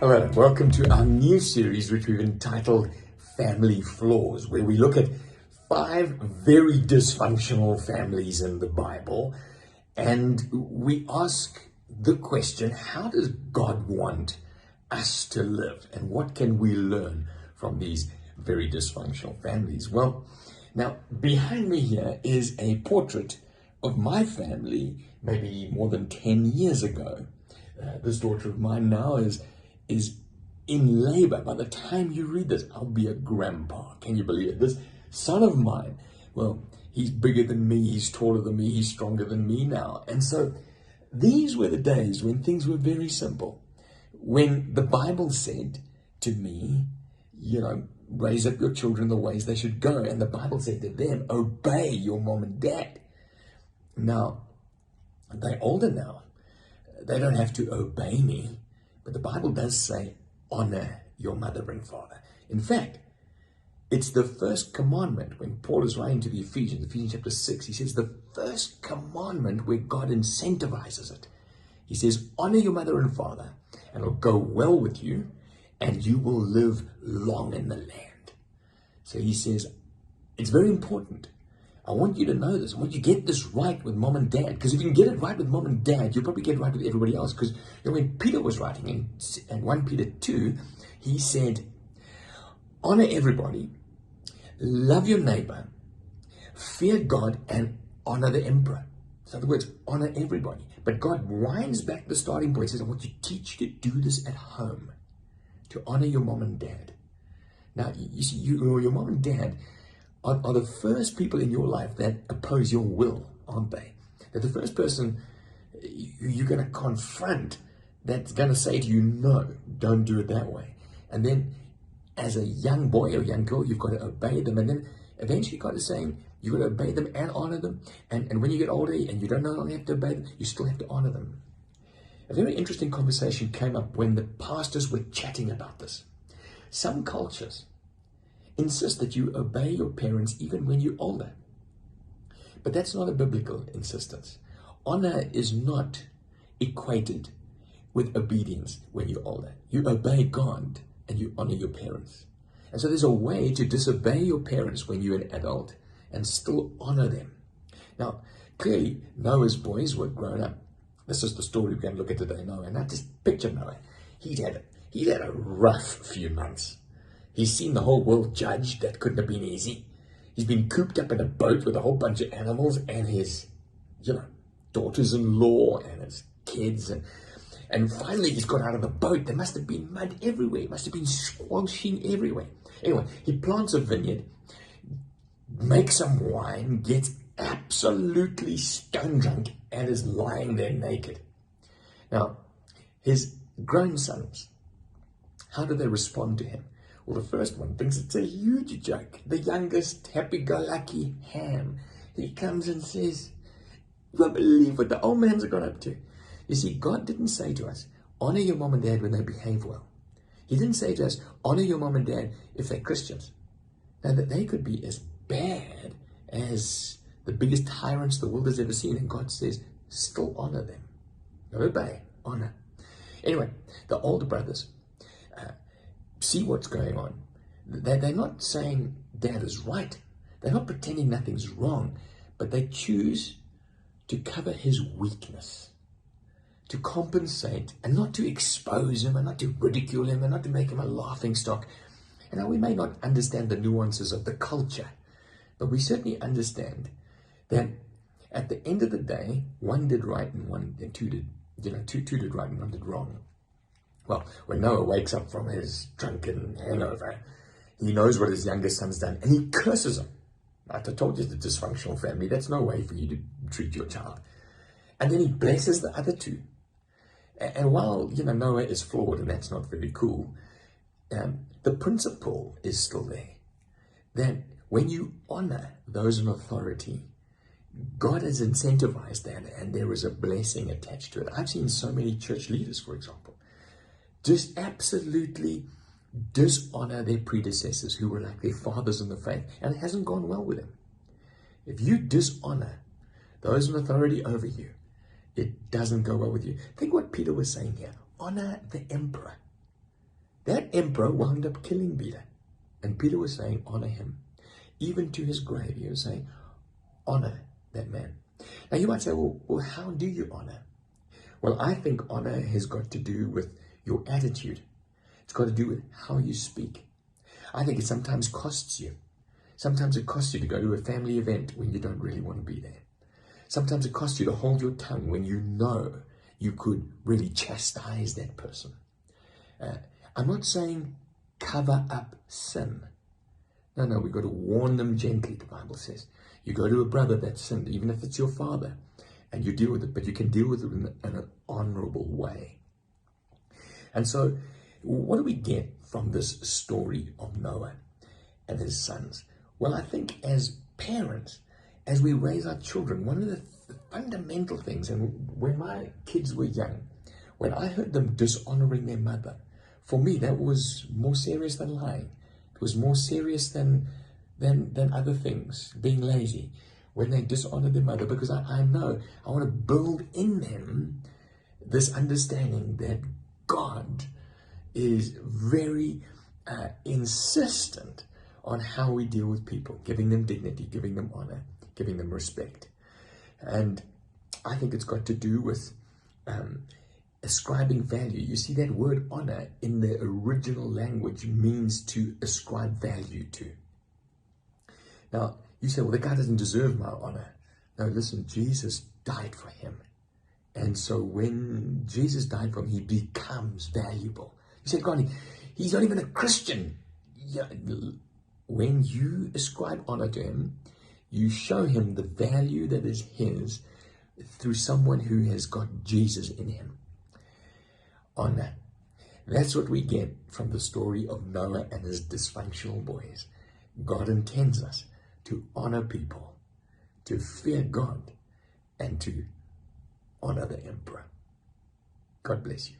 Hello, and welcome to our new series, which we've entitled Family Flaws, where we look at 5 very dysfunctional families in the Bible, and we ask the question, how does God want us to live, and what can we learn from these very dysfunctional families? Well, now, behind me here is a portrait of my family, maybe more than 10 years ago. This daughter of mine now is in labor. By the time you read this, I'll be a grandpa. Can you believe it? This son of mine, well, he's bigger than me, he's taller than me, he's stronger than me now. And so these were the days when things were very simple. When the Bible said to me, raise up your children the ways they should go. And the Bible said to them, obey your mom and dad. Now, they're older now. They don't have to obey me. But the Bible does say, honor your mother and father. In fact, it's the first commandment when Paul is writing to the Ephesians chapter 6, he says the first commandment where God incentivizes it. He says, honor your mother and father, and it'll go well with you, and you will live long in the land. So he says, it's very important. I want you to know this. I want you to get this right with mom and dad. Because if you can get it right with mom and dad, you'll probably get it right with everybody else. Because when Peter was writing in 1 Peter 2, he said, honor everybody, love your neighbor, fear God, and honor the emperor. So in other words, honor everybody. But God winds back the starting point. He says, I want you to teach you to do this at home, to honor your mom and dad. Now, you see, your mom and dad are the first people in your life that oppose your will, aren't they? They're the first person you're going to confront that's going to say to you, no, don't do it that way. And then as a young boy or young girl, you've got to obey them. And then eventually God is saying, you've got to obey them and honor them. And when you get older and you don't no longer have to obey them, you still have to honor them. A very interesting conversation came up when the pastors were chatting about this. Some cultures insist that you obey your parents even when you're older. But that's not a biblical insistence. Honor is not equated with obedience when you're older. You obey God and you honor your parents. And so there's a way to disobey your parents when you're an adult and still honor them. Now, clearly, Noah's boys were grown up. This is the story we're going to look at today, Noah. Now, just picture Noah. He'd had a rough few months. He's seen the whole world judged. That couldn't have been easy. He's been cooped up in a boat with a whole bunch of animals and his, daughters-in-law and his kids. And finally he's got out of the boat. There must have been mud everywhere. It must have been squashing everywhere. Anyway, he plants a vineyard, makes some wine, gets absolutely stone drunk, and is lying there naked. Now, his grown sons, how do they respond to him? Well, the first one thinks it's a huge joke. The youngest, happy-go-lucky Ham. He comes and says, you won't believe what the old man's got up to. You see, God didn't say to us, honor your mom and dad when they behave well. He didn't say to us, honor your mom and dad if they're Christians. Now, that they could be as bad as the biggest tyrants the world has ever seen. And God says, still honor them. Obey, honor. Anyway, the older brothers see what's going on. They're not saying dad is right. They're not pretending nothing's wrong, but they choose to cover his weakness, to compensate and not to expose him and not to ridicule him and not to make him a laughing stock. And now we may not understand the nuances of the culture, but we certainly understand that at the end of the day, one did right and two did right and one did wrong. Well, when Noah wakes up from his drunken hangover, he knows what his youngest son's done, and he curses him. I told you it's a dysfunctional family. That's no way for you to treat your child. And then he blesses the other two. And while, Noah is flawed, and that's not very cool, the principle is still there. That when you honor those in authority, God has incentivized that, and there is a blessing attached to it. I've seen so many church leaders, for example, just absolutely dishonor their predecessors who were like their fathers in the faith, and it hasn't gone well with them. If you dishonor those in authority over you, it doesn't go well with you. Think what Peter was saying here. Honor the emperor. That emperor wound up killing Peter. And Peter was saying, honor him. Even to his grave, he was saying, honor that man. Now you might say, well, how do you honor? Well, I think honor has got to do with your attitude. It's got to do with how you speak. I think it sometimes costs you. Sometimes it costs you to go to a family event when you don't really want to be there. Sometimes it costs you to hold your tongue when you know you could really chastise that person. I'm not saying cover up sin. No, we've got to warn them gently, the Bible says. You go to a brother that sinned, even if it's your father, and you deal with it, but you can deal with it in an honorable way. And so, what do we get from this story of Noah and his sons? Well, I think as parents, as we raise our children, one of the fundamental things, and when my kids were young, when I heard them dishonoring their mother, for me, that was more serious than lying. It was more serious than other things, being lazy, when they dishonor their mother, because I know I want to build in them this understanding that God is very insistent on how we deal with people, giving them dignity, giving them honor, giving them respect. And I think it's got to do with ascribing value. You see, that word honor in the original language means to ascribe value to. Now, you say, well, the guy doesn't deserve my honor. No, listen, Jesus died for him. And so when Jesus died for him, he becomes valuable. You say, God, he's not even a Christian. Yeah, when you ascribe honor to him, you show him the value that is his through someone who has got Jesus in him. Honor. That's what we get from the story of Noah and his dysfunctional boys. God intends us to honor people, to fear God, and to honor the emperor. God bless you.